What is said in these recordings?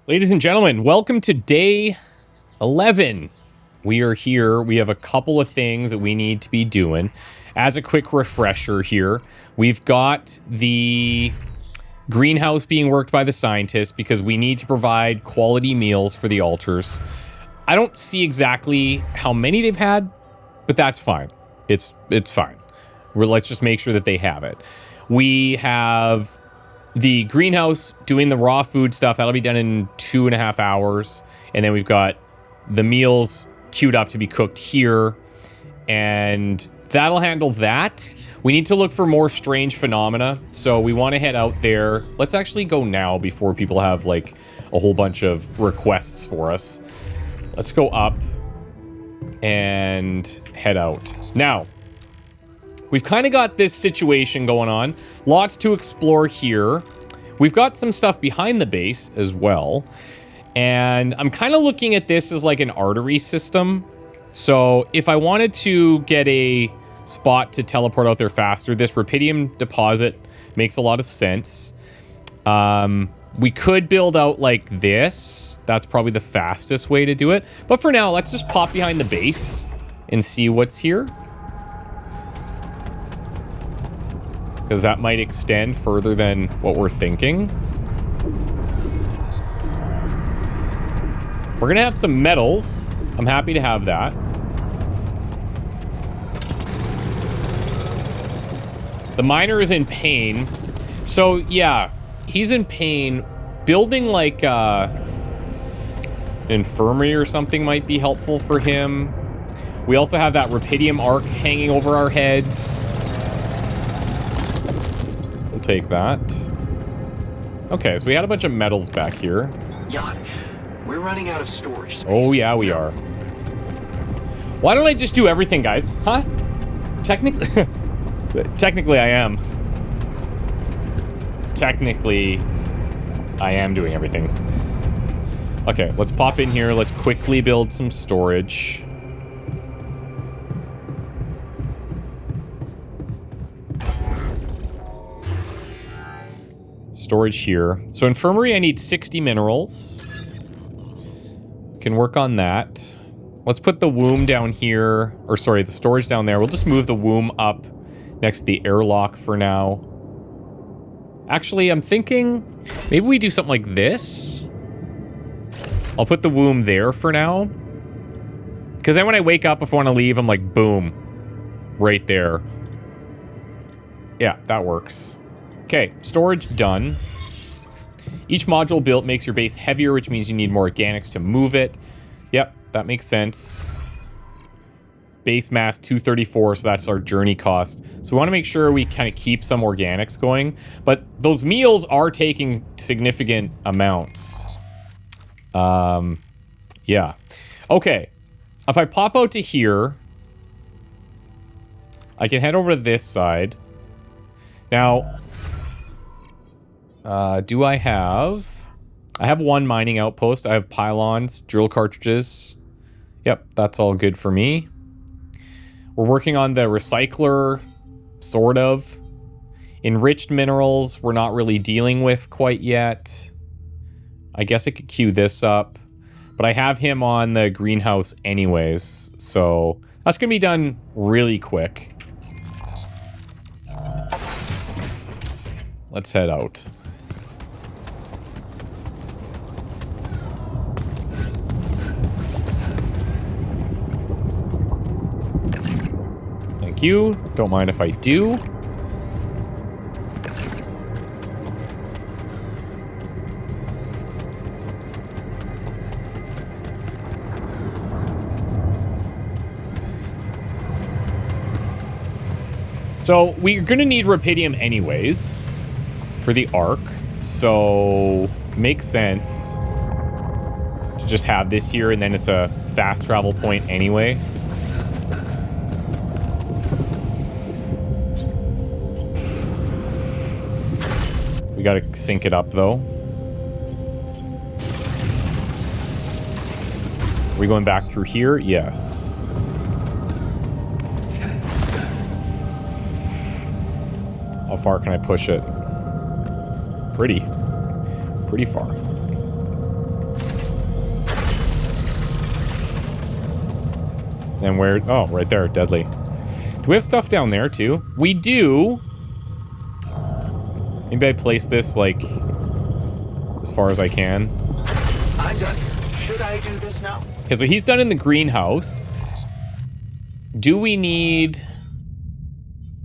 Ladies and gentlemen, welcome to day 11. We are here. We have a couple of things that we need to be doing. As a quick refresher here, we've got the greenhouse being worked by the scientists because we need to provide quality meals for the altars. I don't see exactly how many they've had, but that's fine. It's fine. Let's just make sure that they have it. We have the greenhouse doing the raw food stuff. That'll be done in 2.5 hours. And then we've got the meals queued up to be cooked here. And that'll handle that. We need to look for more strange phenomena. So we want to head out there. Let's actually go now before people have like a whole bunch of requests for us. Let's go up and head out. Now, we've kind of got this situation going on. Lots to explore here. We've got some stuff behind the base as well. And I'm kind of looking at this as like an artery system. So if I wanted to get a spot to teleport out there faster, this rubidium deposit makes a lot of sense. We could build out like this. That's probably the fastest way to do it. But for now, let's just pop behind the base and see what's here. Because that might extend further than what we're thinking. We're gonna have some metals. I'm happy to have that. The miner is in pain. So yeah, he's in pain. Building like an infirmary or something might be helpful for him. We also have that rubidium arc hanging over our heads. We'll take that. Okay, so we had a bunch of metals back here. Jan, we're running out of storage space. Oh yeah, we are. Why don't I just do everything, guys? Huh? Technically, technically I am. Technically, I am doing everything. Okay, let's pop in here. Let's quickly build some storage. Storage here. So infirmary, I need 60 minerals. We can work on that. Let's put the womb down here. Or sorry, the storage down there. We'll just move the womb up next to the airlock for now. Actually, I'm thinking maybe we do something like this. I'll put the womb there for now. Because then when I wake up, if I want to leave, I'm like, boom. Right there. Yeah, that works. Okay, storage done. Each module built makes your base heavier, which means you need more organics to move it. Yep, that makes sense. Base mass 234, so that's our journey cost. So we want to make sure we kind of keep some organics going. But those meals are taking significant amounts. Yeah. Okay. If I pop out to here, I can head over to this side. Now, do I have one mining outpost. I have pylons, drill cartridges. Yep, that's all good for me. We're working on the recycler, sort of. Enriched minerals, we're not really dealing with quite yet. I guess I could queue this up. But I have him on the greenhouse anyways, so that's gonna be done really quick. Let's head out. Thank you. Don't mind if I do. So we're gonna need rubidium anyways for the arc, so makes sense to just have this here, and then it's a fast travel point anyway. We gotta sync it up though. Are we going back through here? Yes. How far can I push it? Pretty far. And where... Oh, right there. Deadly. Do we have stuff down there, too? We do. Maybe I place this, like, as far as I can. I'm done. Should I do this now? Okay, so he's done in the greenhouse. Do we need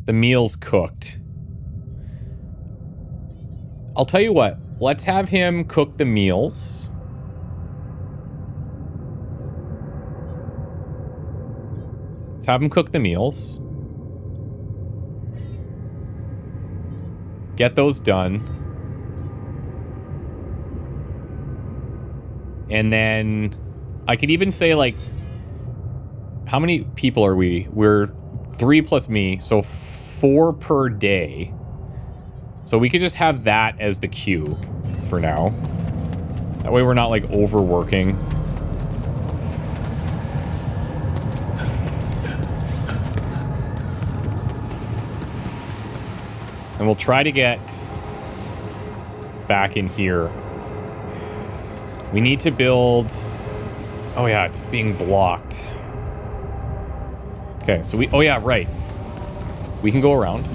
the meals cooked? I'll tell you what. Let's have him cook the meals. Let's have him cook the meals. Get those done. And then I could even say, like, how many people are we? We're 3 plus me, so 4 per day. So we could just have that as the queue for now. That way we're not, like, overworking. And we'll try to get back in here. We need to build... Oh yeah, it's being blocked. Okay, so we... Oh yeah, right. We can go around.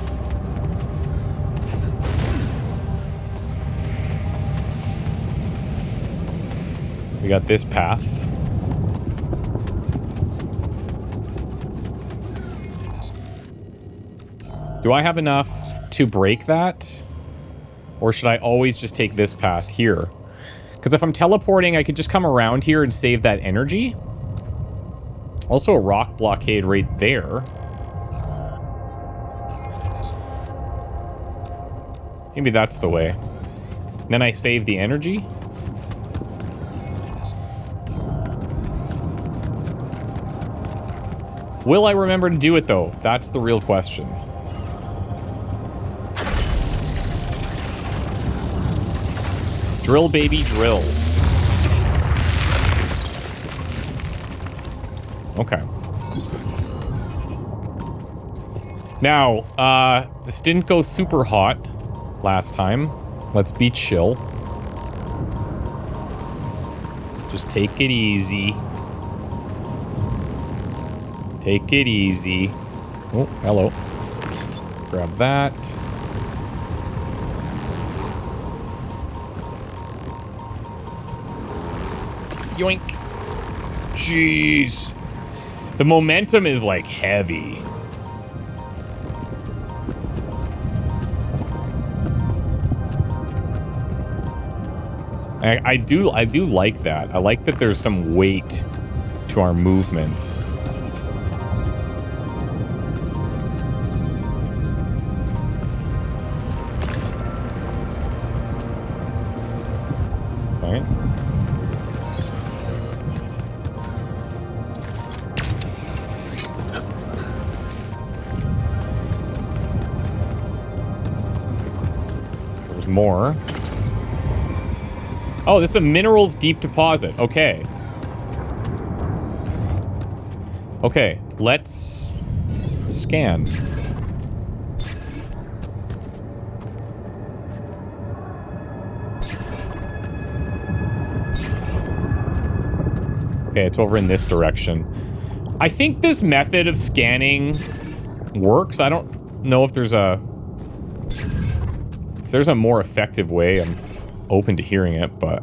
We got this path. Do I have enough to break that? Or should I always just take this path here? Because if I'm teleporting, I could just come around here and save that energy. Also a rock blockade right there. Maybe that's the way. And then I save the energy. Will I remember to do it, though? That's the real question. Drill, baby, drill. Okay. Now, this didn't go super hot last time. Let's be chill. Just take it easy. Take it easy. Oh, hello. Grab that. Yoink. Jeez. The momentum is, like, heavy. I do like that. I like that there's some weight to our movements. Okay. There's more. Oh, this is a minerals deep deposit. Okay. Okay, let's scan. Okay, it's over in this direction. I think this method of scanning works. I don't know if there's a more effective way. I'm open to hearing it, but...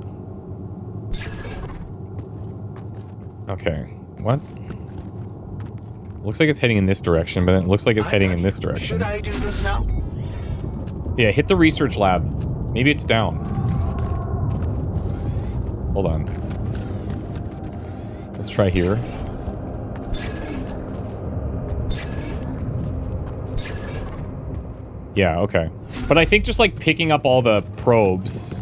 Okay, what? Looks like it's heading in this direction, but it looks like it's heading in this direction. Should I do this now? Yeah, hit the research lab. Maybe it's down. Hold on. Let's try here. Yeah, okay. But I think just, like, picking up all the probes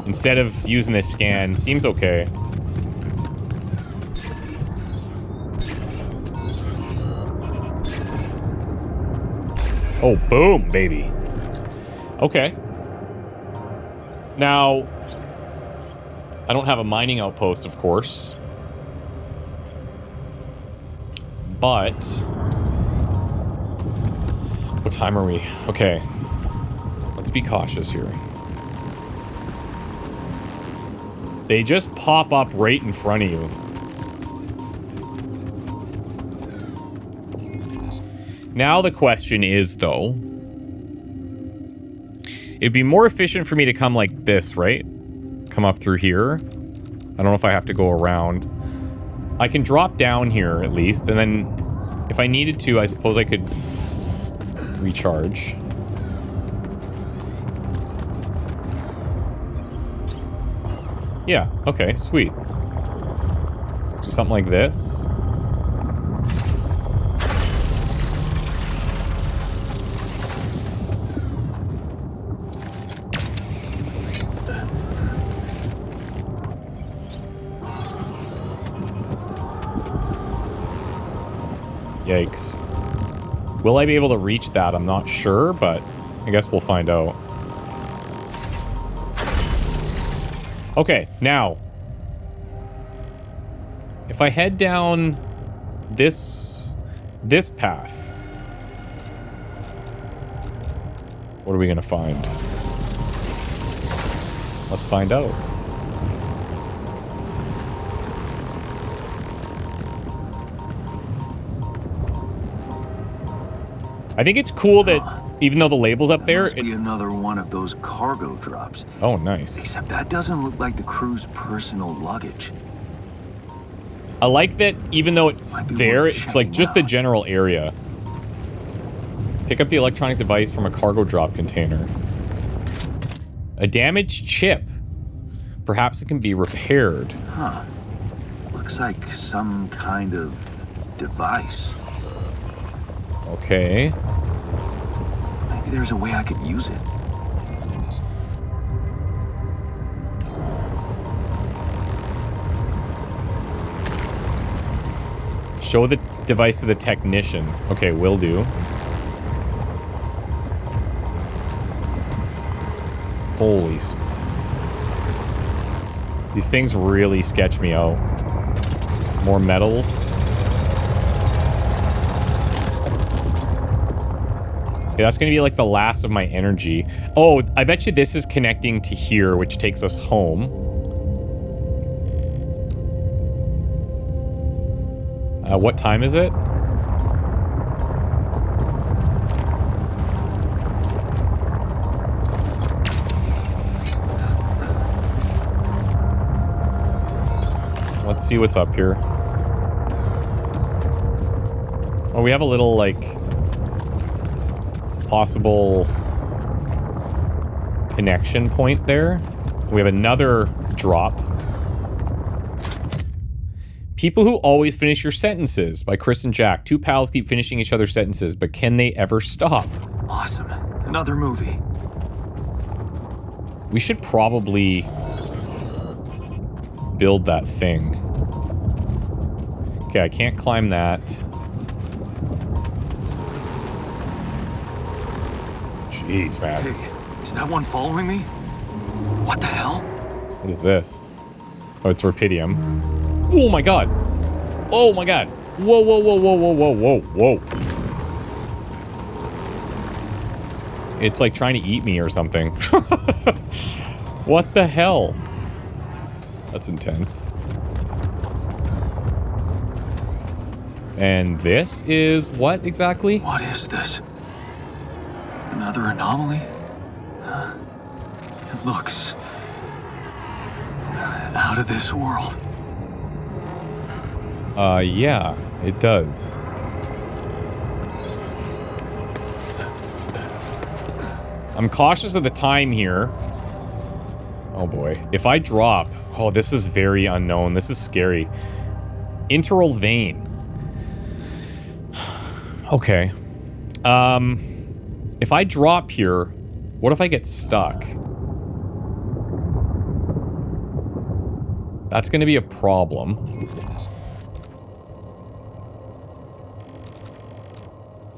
instead of using this scan seems okay. Oh, boom, baby. Okay. Now, I don't have a mining outpost, of course. But... what time are we? Okay. Let's be cautious here. They just pop up right in front of you. Now the question is, though, it'd be more efficient for me to come like this, right? Come up through here. I don't know if I have to go around. I can drop down here at least, and then if I needed to, I suppose I could recharge. Yeah, okay, sweet. Let's do something like this. Yikes. Will I be able to reach that? I'm not sure, but I guess we'll find out. Okay, now. If I head down this path, what are we gonna find? Let's find out. I think it's cool that even though the label's up there, must be another one of those cargo drops. Oh, nice. Except that doesn't look like the crew's personal luggage. I like that even though it's there, it's like just the general area. Pick up the electronic device from a cargo drop container. A damaged chip. Perhaps it can be repaired. Huh. Looks like some kind of device. Okay. Maybe there's a way I could use it. Show the device to the technician. Okay, will do. Holy... These things really sketch me out. More metals. Okay, that's gonna be like the last of my energy. Oh, I bet you this is connecting to here, which takes us home. What time is it? Let's see what's up here. Oh, we have a little, like, possible connection point there. We have another drop. People Who Always Finish Your Sentences by Chris and Jack. Two pals keep finishing each other's sentences, but can they ever stop? Awesome. Another movie. We should probably build that thing. Okay, I can't climb that. Jeez, man. Hey, is that one following me? What the hell? What is this? Oh, it's Rapidium. Oh my god. Oh my god. Whoa, whoa, whoa, whoa, whoa, whoa, whoa, whoa. It's like trying to eat me or something. What the hell? That's intense. And this is what exactly? What is this? Another anomaly? It looks out of this world. Yeah, it does. I'm cautious of the time here. Oh boy. If I drop... Oh, this is very unknown. This is scary. Interal vein. Okay. If I drop here, what if I get stuck? That's going to be a problem.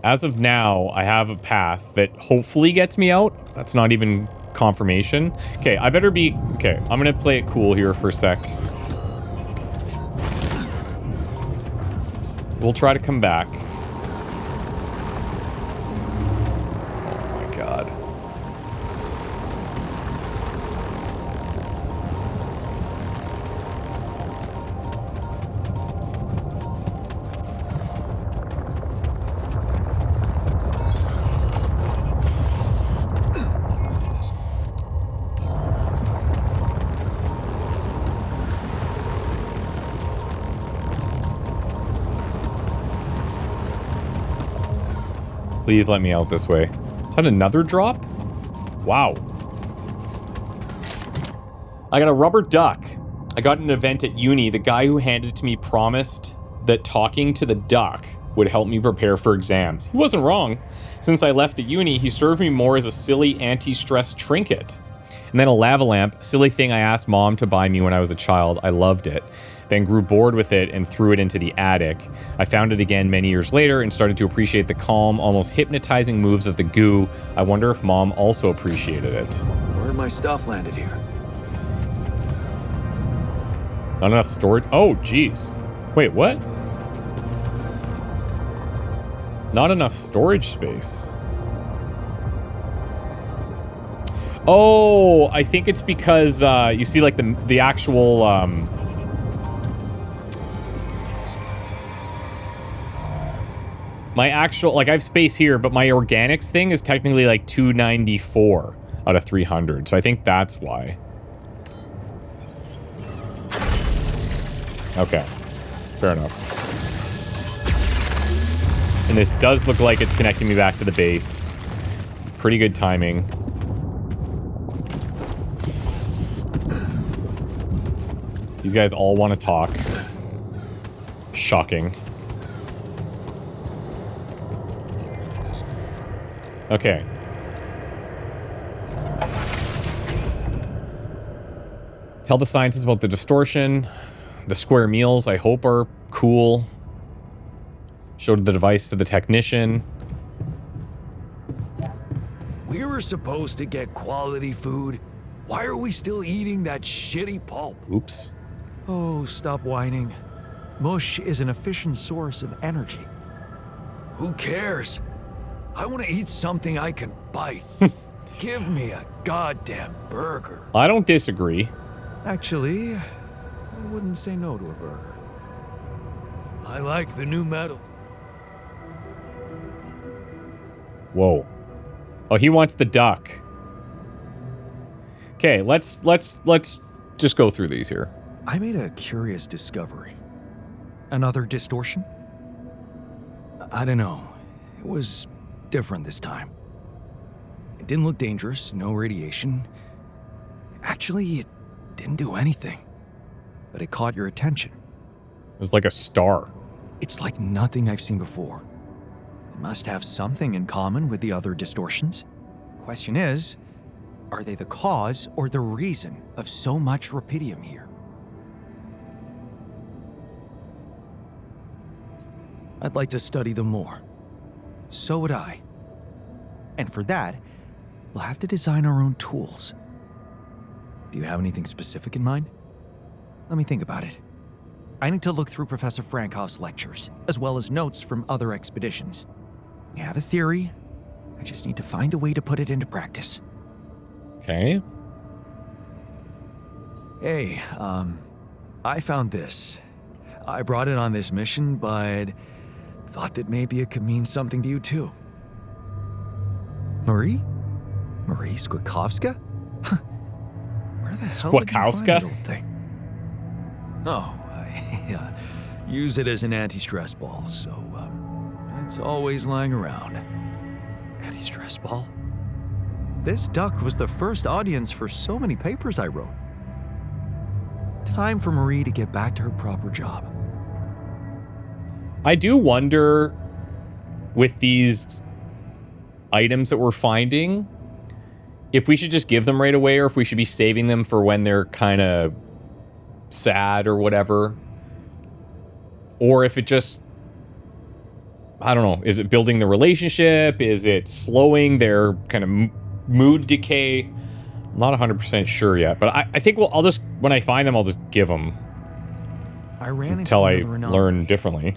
As of now, I have a path that hopefully gets me out. That's not even confirmation. Okay, I better be... Okay, I'm going to play it cool here for a sec. We'll try to come back. Oh my god. Please let me out this way. Is that another drop? Wow. I got a rubber duck. I got an event at uni. The guy who handed it to me promised that talking to the duck would help me prepare for exams. He wasn't wrong. Since I left the uni, he served me more as a silly anti-stress trinket. And then a lava lamp, silly thing I asked mom to buy me when I was a child. I loved it. Then grew bored with it and threw it into the attic. I found it again many years later and started to appreciate the calm, almost hypnotizing moves of the goo. I wonder if mom also appreciated it. Where my stuff landed here? Not enough storage. Oh, jeez. Wait, what? Not enough storage space. Oh, I think it's because you see, like the actual my actual, like, I have space here, but my organics thing is technically like 294 out of 300, so I think that's why. Okay, fair enough. And this does look like it's connecting me back to the base. Pretty good timing. These guys all want to talk. Shocking. Okay. Tell the scientists about the distortion. The square meals, I hope, are cool. Showed the device to the technician. We were supposed to get quality food. Why are we still eating that shitty pulp? Oops. Oh, stop whining. Mush is an efficient source of energy. Who cares? I want to eat something I can bite. Give me a goddamn burger. I don't disagree. Actually, I wouldn't say no to a burger. I like the new metal. Whoa. Oh, he wants the duck. Okay, let's just go through these here. I made a curious discovery. Another distortion? I don't know. It was different this time. It didn't look dangerous, no radiation. Actually, it didn't do anything. But it caught your attention. It was like a star. It's like nothing I've seen before. It must have something in common with the other distortions. Question is, are they the cause or the reason of so much rupidium here? I'd like to study them more. So would I. And for that, we'll have to design our own tools. Do you have anything specific in mind? Let me think about it. I need to look through Professor Frankoff's lectures, as well as notes from other expeditions. We have a theory. I just need to find a way to put it into practice. Okay. Hey, I found this. I brought it on this mission, but thought that maybe it could mean something to you too. Marie? Marie Skłakowska? Where the hell did you find Skłakowska? that old thing? Oh, I use it as an anti-stress ball, so it's always lying around. Anti-stress ball? This duck was the first audience for so many papers I wrote. Time for Marie to get back to her proper job. I do wonder, with these items that we're finding, if we should just give them right away or if we should be saving them for when they're kind of sad or whatever. Or if it just, I don't know, is it building the relationship? Is it slowing their kind of mood decay? I'm not 100% sure yet, but I think I'll just, when I find them, I'll just give them I ran until I into another learn anomaly. differently.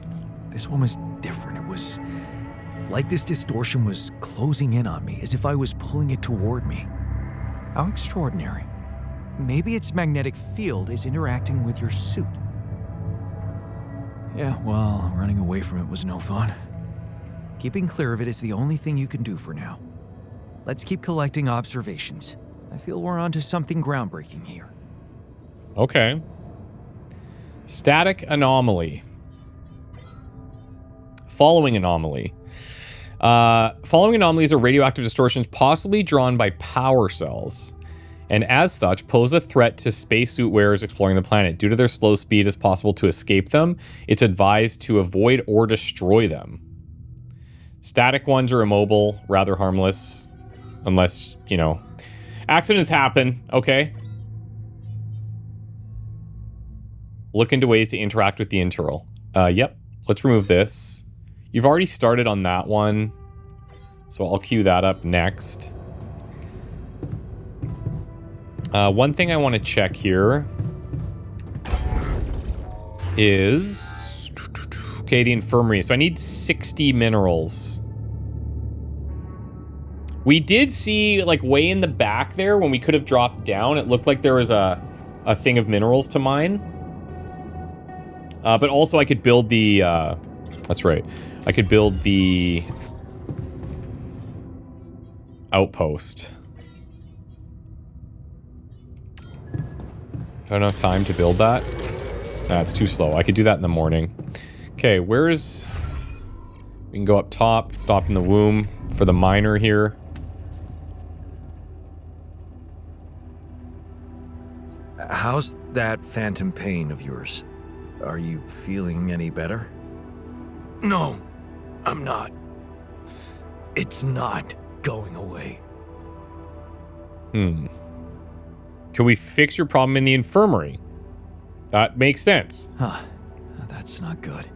This one was different. It was like this distortion was closing in on me, as if I was pulling it toward me. How extraordinary. Maybe its magnetic field is interacting with your suit. Yeah, well, running away from it was no fun. Keeping clear of it is the only thing you can do for now. Let's keep collecting observations. I feel we're onto something groundbreaking here. Okay. Static anomaly. Following anomaly. Following anomalies are radioactive distortions possibly drawn by power cells, and as such pose a threat to spacesuit wearers exploring the planet. Due to their slow speed, it's possible to escape them. It's advised to avoid or destroy them. Static ones are immobile, rather harmless, unless, you know, accidents happen, okay? Look into ways to interact with the internal. Yep, let's remove this. You've already started on that one, so I'll queue that up next. One thing I want to check here is... Okay, the infirmary. So I need 60 minerals. We did see, like, way in the back there, when we could have dropped down, it looked like there was a thing of minerals to mine. But also I could build the... that's right. I could build the... outpost. Don't have time to build that? Nah, it's too slow. I could do that in the morning. Okay, where is... We can go up top, stop in the womb for the miner here. How's that phantom pain of yours? Are you feeling any better? No, I'm not. It's not going away. Can we fix your problem in the infirmary? That makes sense. Huh. That's not good.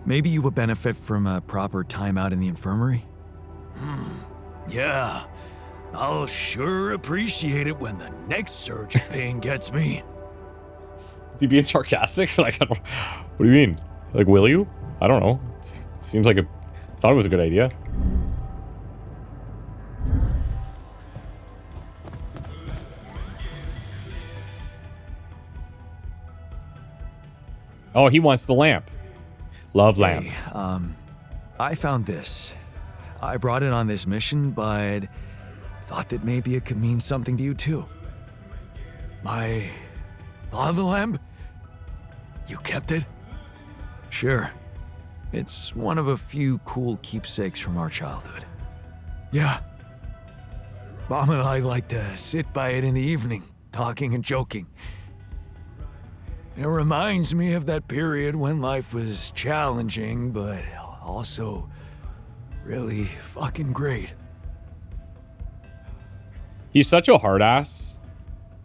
Maybe you would benefit from a proper timeout in the infirmary? Yeah. I'll sure appreciate it when the next surge of pain gets me. Is he being sarcastic? Like, I don't... What do you mean? Like, will you? I don't know. It seems like thought it was a good idea. Oh, he wants the lamp. Love lamp. Hey, I found this. I brought it on this mission, but thought that maybe it could mean something to you too. My lava lamp? You kept it? Sure. It's one of a few cool keepsakes from our childhood. Yeah. Mom and I like to sit by it in the evening, talking and joking. It reminds me of that period when life was challenging, but also really fucking great. He's such a hard ass,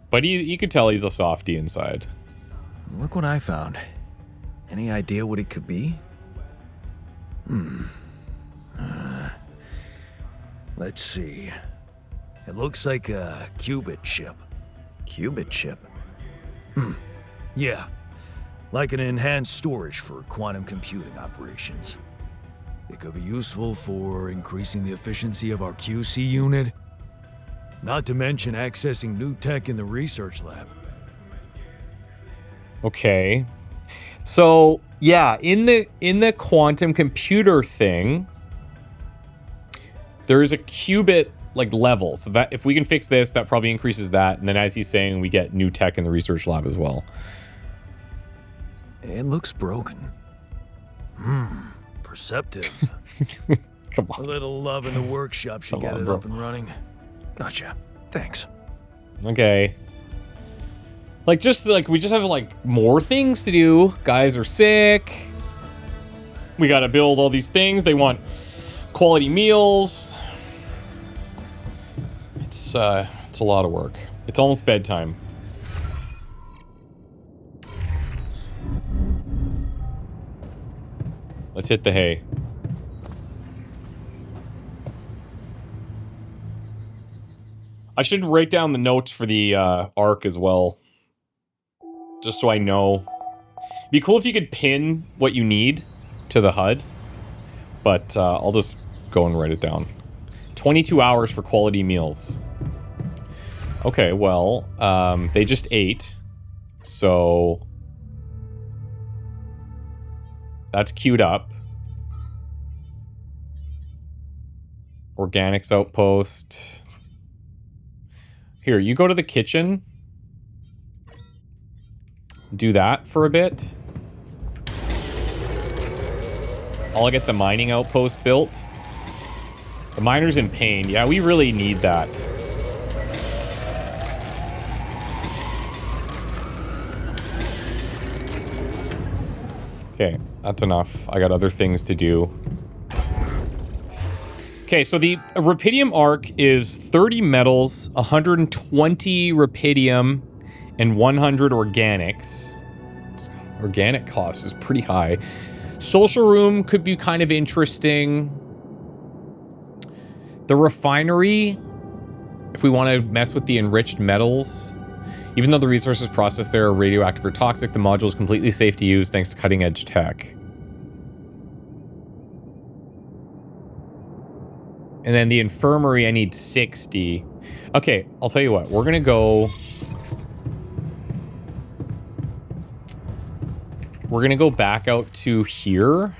but you could tell he's a softie inside. Look what I found. Any idea what it could be? Let's see. It looks like a qubit chip. Qubit chip? Yeah. Like an enhanced storage for quantum computing operations. It could be useful for increasing the efficiency of our QC unit. Not to mention accessing new tech in the research lab. Okay. So, yeah, in the quantum computer thing, there is a qubit like level. So that if we can fix this, that probably increases that. And then as he's saying, we get new tech in the research lab as well. It looks broken. Perceptive. Come A on. little love in the workshop should Come get on, it bro. up and running. Gotcha. Thanks. Okay. Like, we just have, like, more things to do. Guys are sick. We gotta build all these things. They want quality meals. It's a lot of work. It's almost bedtime. Let's hit the hay. I should write down the notes for the arc as well. Just so I know. It'd be cool if you could pin what you need to the HUD. But I'll just go and write it down. 22 hours for quality meals. Okay, well, they just ate. So... that's queued up. Organics outpost. Here, you go to the kitchen. Do that for a bit. I'll get the mining outpost built. The miner's in pain. Yeah, we really need that. Okay, that's enough. I got other things to do. Okay, so the rupidium arc is 30 metals, 120 rupidium, and 100 organics. Organic cost is pretty high. Social room could be kind of interesting. The refinery, if we want to mess with the enriched metals. Even though the resources processed there are radioactive or toxic, the module is completely safe to use thanks to cutting-edge tech. And then the infirmary, I need 60. Okay, I'll tell you what. We're going to go... We're going to go back out to here.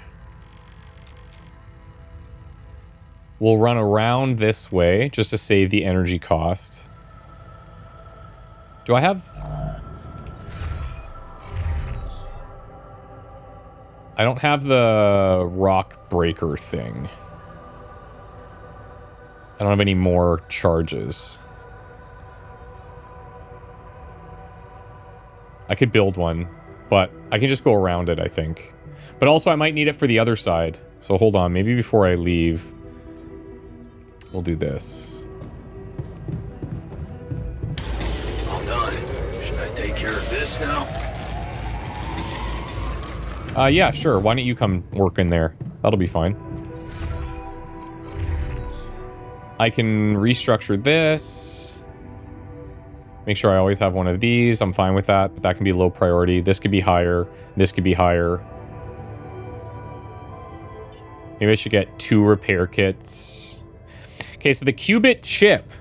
We'll run around this way just to save the energy cost. Do I have... I don't have the rock breaker thing. I don't have any more charges. I could build one, but I can just go around it, I think. But also I might need it for the other side. So hold on, maybe before I leave, we'll do this. All done. Should I take care of this now? Yeah, sure. Why don't you come work in there? That'll be fine. I can restructure this. Make sure I always have one of these. I'm fine with that, but that can be low priority. This could be higher. This could be higher. Maybe I should get 2 repair kits. Okay, so the qubit chip.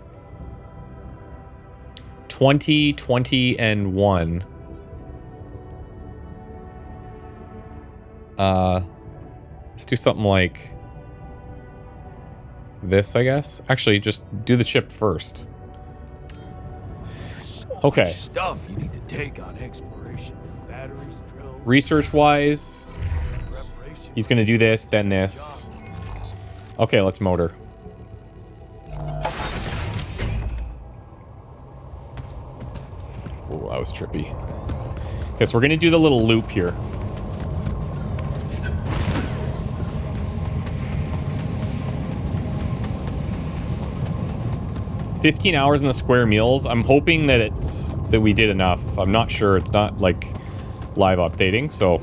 20, 20, and 1. Let's do something like this, I guess. Actually, just do the chip first. Okay. Stuff you need to take on exploration. Batteries, drills. Research-wise, he's gonna do this, then this. Okay, let's motor. Oh, that was trippy. Okay, so we're gonna do the little loop here. $15 hours in the square meals. I'm hoping that we did enough. I'm not sure. It's not like live updating, so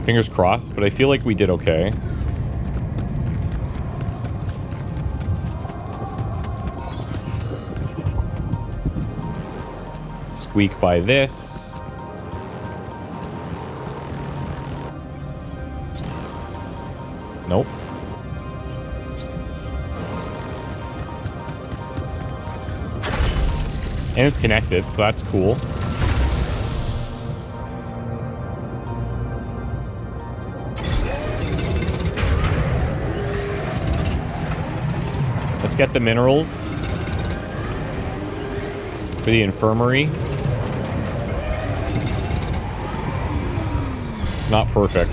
fingers crossed, but I feel like we did okay. Squeak by this. Nope. And it's connected, so that's cool. Let's get the minerals for the infirmary. It's not perfect.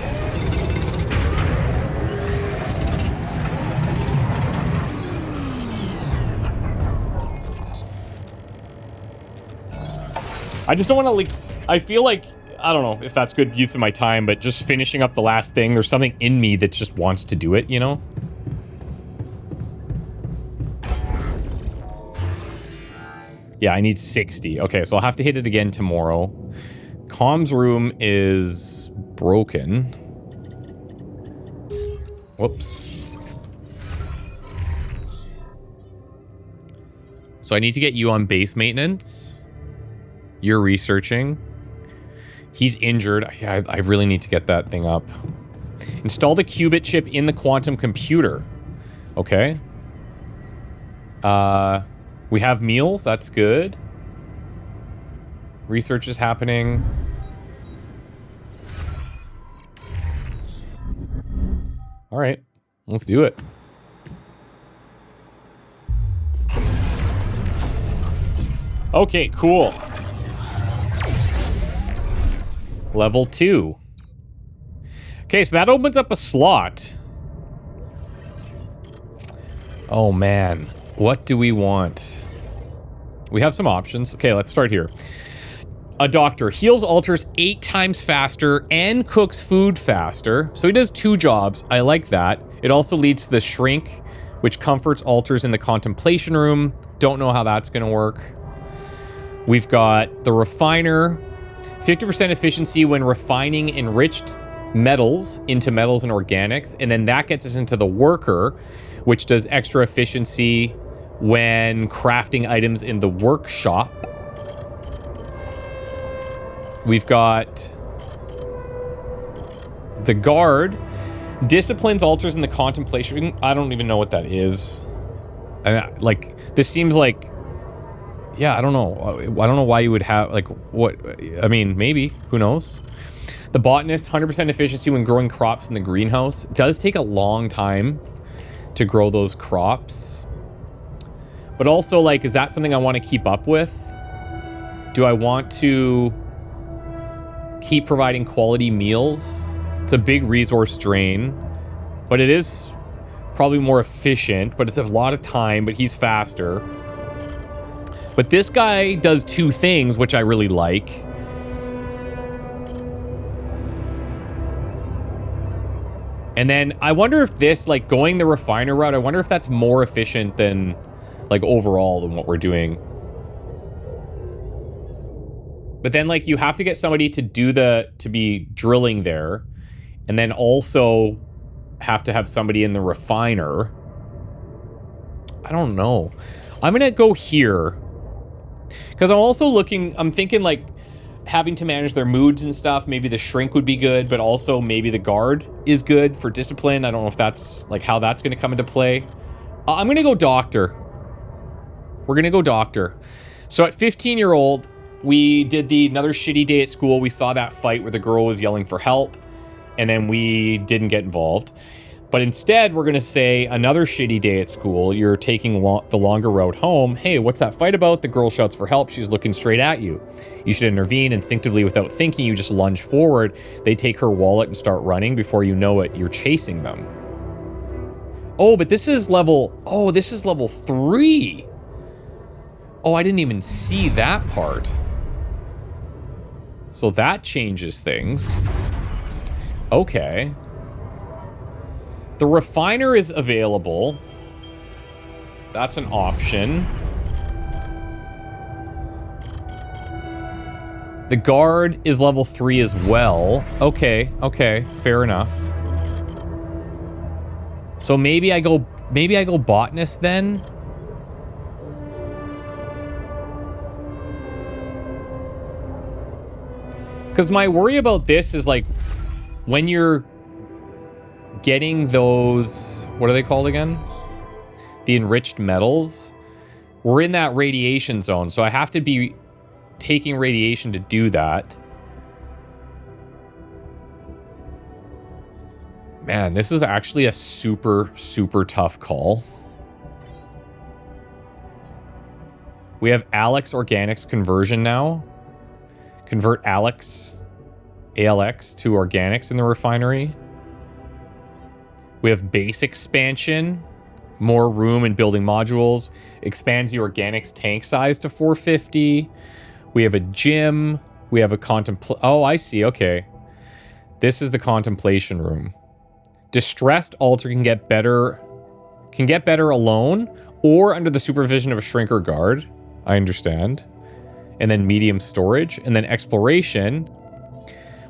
I just don't want to, like, I feel like, I don't know if that's good use of my time, but just finishing up the last thing, there's something in me that just wants to do it, you know? Yeah, I need 60. Okay, so I'll have to hit it again tomorrow. Comms room is broken. Whoops. So I need to get you on base maintenance. You're researching. He's injured. I really need to get that thing up. Install the qubit chip in the quantum computer. Okay. We have meals. That's good. Research is happening. All right. Let's do it. Okay, cool. Level 2. Okay, so that opens up a slot. Oh man, what do we want? We have some options. Okay, let's start here. A doctor heals altars 8 times faster and cooks food faster. So he does 2 jobs. I like that. It also leads to the shrink, which comforts altars in the contemplation room. Don't know how that's going to work. We've got the refiner, 50% efficiency when refining enriched metals into metals and organics. And then that gets us into the worker, which does extra efficiency when crafting items in the workshop. We've got the guard, disciplines altars in the contemplation. I don't even know what that is. And like, this seems like, yeah, I don't know. I don't know why you would have, like, what, I mean, maybe, who knows? The botanist, 100% efficiency when growing crops in the greenhouse. It does take a long time to grow those crops. But also, like, is that something I want to keep up with? Do I want to keep providing quality meals? It's a big resource drain, but it is probably more efficient, but it's a lot of time, but he's faster. But this guy does 2 things, which I really like. And then I wonder if this, like, going the refiner route, I wonder if that's more efficient than, like, overall than what we're doing. But then, like, you have to get somebody to do to be drilling there. And then also have to have somebody in the refiner. I don't know. I'm going to go here. Because I'm also looking, I'm thinking, like, having to manage their moods and stuff. Maybe the shrink would be good, but also maybe the guard is good for discipline. I don't know if that's, like, how that's going to come into play. I'm going to go doctor. We're going to go doctor. So at 15-year-old, we did another shitty day at school. We saw that fight where the girl was yelling for help, and then we didn't get involved. But instead, we're going to say another shitty day at school. You're taking the longer route home. Hey, what's that fight about? The girl shouts for help. She's looking straight at you. You should intervene instinctively without thinking. You just lunge forward. They take her wallet and start running. Before you know it, you're chasing them. Oh, but this is level 3. Oh, I didn't even see that part. So that changes things. Okay. The refiner is available. That's an option. The guard is level 3 as well. Okay, fair enough. So maybe I go botanist then? Because my worry about this is, like, when you're getting those, what are they called again? The enriched metals. We're in that radiation zone, so I have to be taking radiation to do that. Man, this is actually a super, super tough call. We have Alex Organics conversion now. Convert ALX to organics in the refinery. We have base expansion, more room in building modules, expands the organics tank size to 450. We have a gym. We have a oh, I see. Okay. This is the contemplation room. Distressed altar can get better alone or under the supervision of a shrinker guard. I understand. And then medium storage, and then exploration.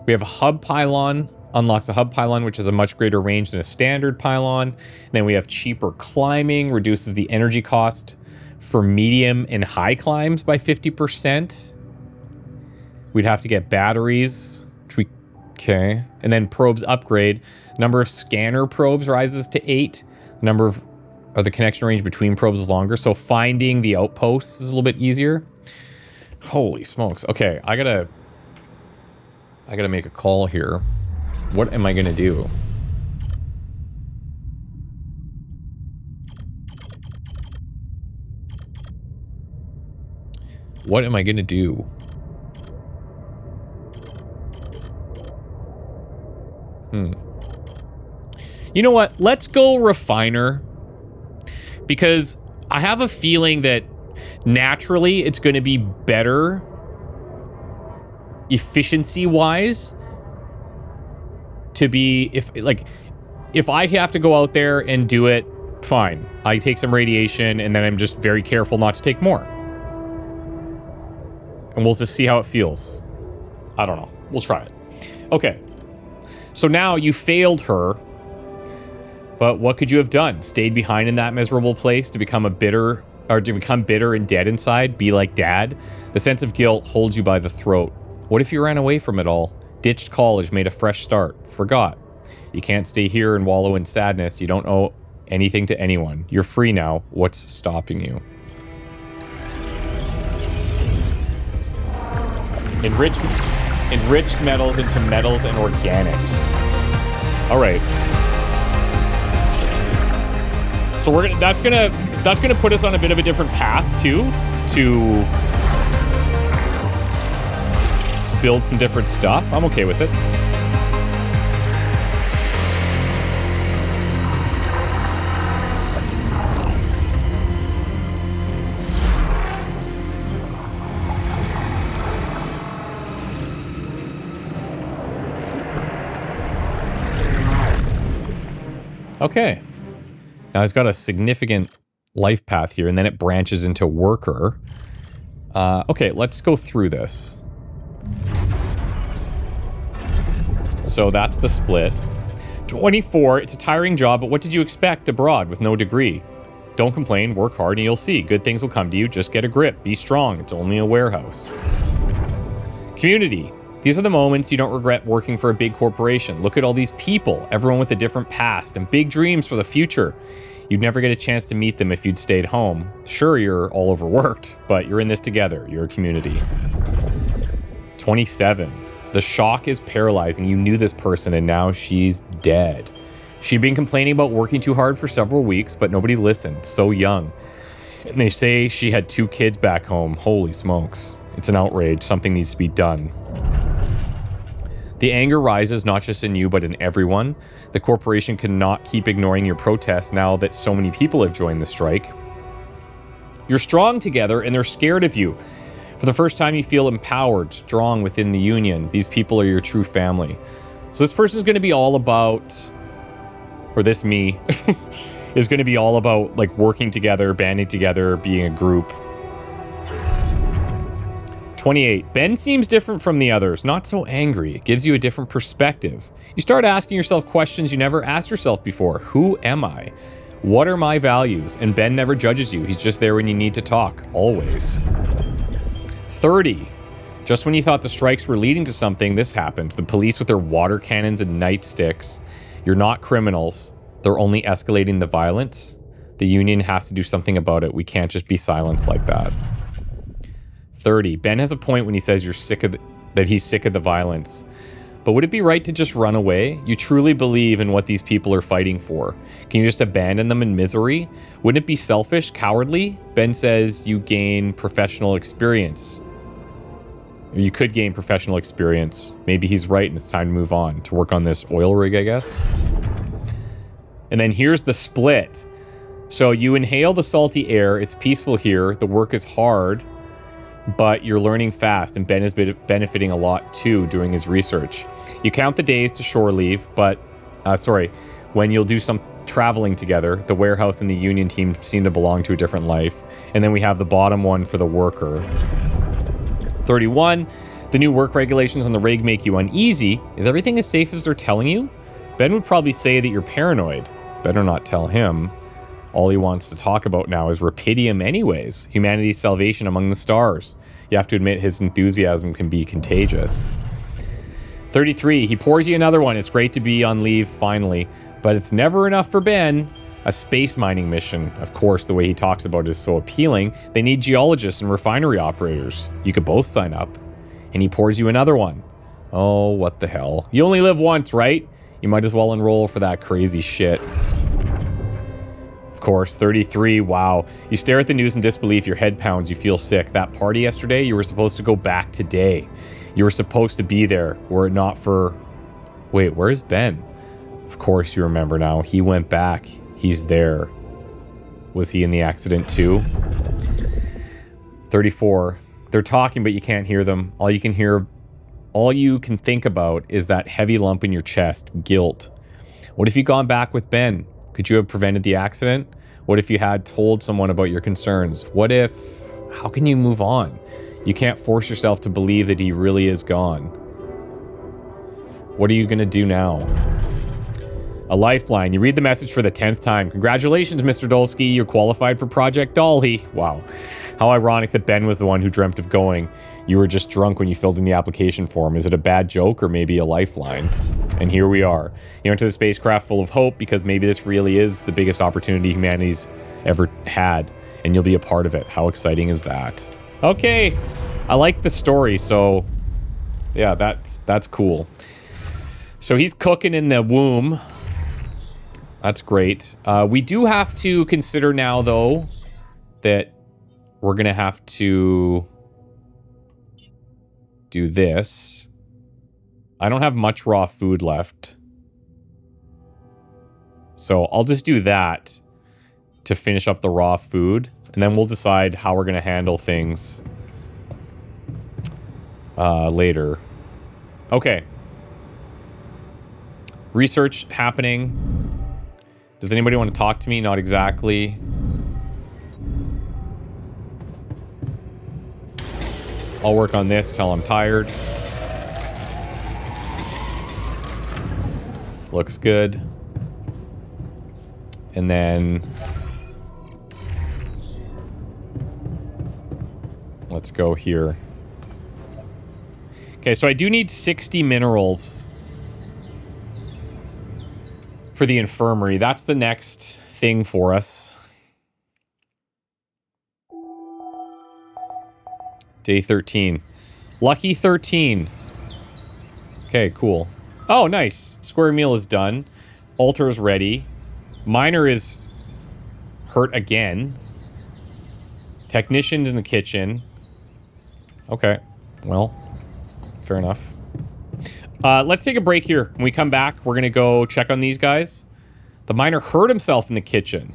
We have a hub pylon, unlocks a hub pylon, which has a much greater range than a standard pylon. And then we have cheaper climbing, reduces the energy cost for medium and high climbs by 50%. We'd have to get batteries, which okay. And then probes upgrade. Number of scanner probes rises to 8. The connection range between probes is longer. So finding the outposts is a little bit easier. Holy smokes. Okay, I gotta make a call here. What am I gonna do? What am I gonna do? You know what? Let's go refiner. because I have a feeling that naturally it's going to be better efficiency-wise to be, if I have to go out there and do it, fine. I take some radiation and then I'm just very careful not to take more. And we'll just see how it feels. I don't know. We'll try it. Okay. So now you failed her, but what could you have done? Stayed behind in that miserable place to become bitter and dead inside? Be like Dad? The sense of guilt holds you by the throat. What if you ran away from it all? Ditched college, made a fresh start, forgot. You can't stay here and wallow in sadness. You don't owe anything to anyone. You're free now. What's stopping you? Enriched metals into metals and organics. All right. So that's gonna put us on a bit of a different path too, to build some different stuff. I'm okay with it. Okay. Now it's got a significant life path here, and then it branches into worker. Okay, let's go through this. So that's the split. 24, it's a tiring job, but what did you expect abroad with no degree? Don't complain, work hard, and you'll see. Good things will come to you. Just get a grip. Be strong. It's only a warehouse. Community. These are the moments you don't regret working for a big corporation. Look at all these people, everyone with a different past and big dreams for the future. You'd never get a chance to meet them if you'd stayed home. Sure, you're all overworked, but you're in this together. You're a community. 27. The shock is paralyzing. You knew this person and now she's dead. She'd been complaining about working too hard for several weeks, but nobody listened. So young. And they say she had 2 kids back home. Holy smokes. It's an outrage. Something needs to be done. The anger rises not just in you, but in everyone. The corporation cannot keep ignoring your protests now that so many people have joined the strike. You're strong together and they're scared of you. For the first time, you feel empowered, strong within the union. These people are your true family. So this person's going to be all about, or this me, is going to be all about like working together, banding together, being a group. 28. Ben seems different from the others, not so angry. It gives you a different perspective. You start asking yourself questions you never asked yourself before. Who am I? What are my values? And Ben never judges you. He's just there when you need to talk, always. 30. Just when you thought the strikes were leading to something, this happens. The police with their water cannons and nightsticks. You're not criminals. They're only escalating the violence. The union has to do something about it. We can't just be silenced like that. 30. Ben has a point when he says that he's sick of the violence. But would it be right to just run away? You truly believe in what these people are fighting for. Can you just abandon them in misery? Wouldn't it be selfish, cowardly? Ben says you gain professional experience. You could gain professional experience. Maybe he's right and it's time to move on. To work on this oil rig, I guess. And then here's the split. So you inhale the salty air. It's peaceful here. The work is hard. But you're learning fast, and Ben has been benefiting a lot too doing his research. You count the days to shore leave, but when you'll do some traveling together. The warehouse and the union team seem to belong to a different life. And then we have the bottom one for the worker. 31. The new work regulations on the rig make you uneasy. Is everything as safe as they're telling you? Ben would probably say that you're paranoid. Better not tell him. All he wants to talk about now is Rapidium anyways. Humanity's salvation among the stars. You have to admit his enthusiasm can be contagious. 33. He pours you another one. It's great to be on leave finally. But it's never enough for Ben. A space mining mission. Of course, the way he talks about it is so appealing. They need geologists and refinery operators. You could both sign up. And he pours you another one. Oh, what the hell. You only live once, right? You might as well enroll for that crazy shit. Of course, 33, wow. You stare at the news in disbelief, your head pounds, you feel sick. That party yesterday, you were supposed to go back today. You were supposed to be there, were it not for... Wait, where's Ben? Of course you remember now. He went back. He's there. Was he in the accident too? 34. They're talking, but you can't hear them. All you can think about is that heavy lump in your chest, guilt. What if you'd gone back with Ben? Could you have prevented the accident? What if you had told someone about your concerns? What if... How can you move on? You can't force yourself to believe that he really is gone. What are you gonna do now? A lifeline. You read the message for the 10th time. Congratulations, Mr. Dolski. You're qualified for Project Dolly. Wow. How ironic that Ben was the one who dreamt of going. You were just drunk when you filled in the application form. Is it a bad joke or maybe a lifeline? And here we are. You went to the spacecraft full of hope because maybe this really is the biggest opportunity humanity's ever had. And you'll be a part of it. How exciting is that? Okay. I like the story, so... Yeah, that's cool. So he's cooking in the womb. That's great. We do have to consider now, though, that we're going to have to do this. I don't have much raw food left. So I'll just do that to finish up the raw food. And then we'll decide how we're going to handle things later. Okay. Research happening. Does anybody want to talk to me? Not exactly. I'll work on this till I'm tired. Looks good. And then... Let's go here. Okay, so I do need 60 minerals for the infirmary. That's the next thing for us. Day 13. Lucky 13. Okay, cool. Oh, nice. Square meal is done. Altar is ready. Miner is hurt again. Technician's in the kitchen. Okay. Well, fair enough. Let's take a break here. When we come back, we're going to go check on these guys. The miner hurt himself in the kitchen.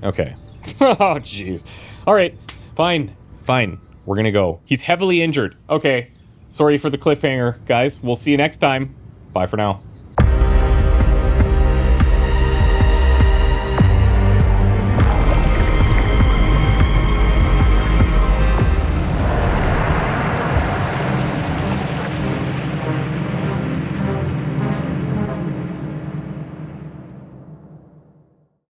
Okay. Oh, jeez. All right. Fine. Fine. We're going to go. He's heavily injured. Okay. Sorry for the cliffhanger, guys. We'll see you next time. Bye for now.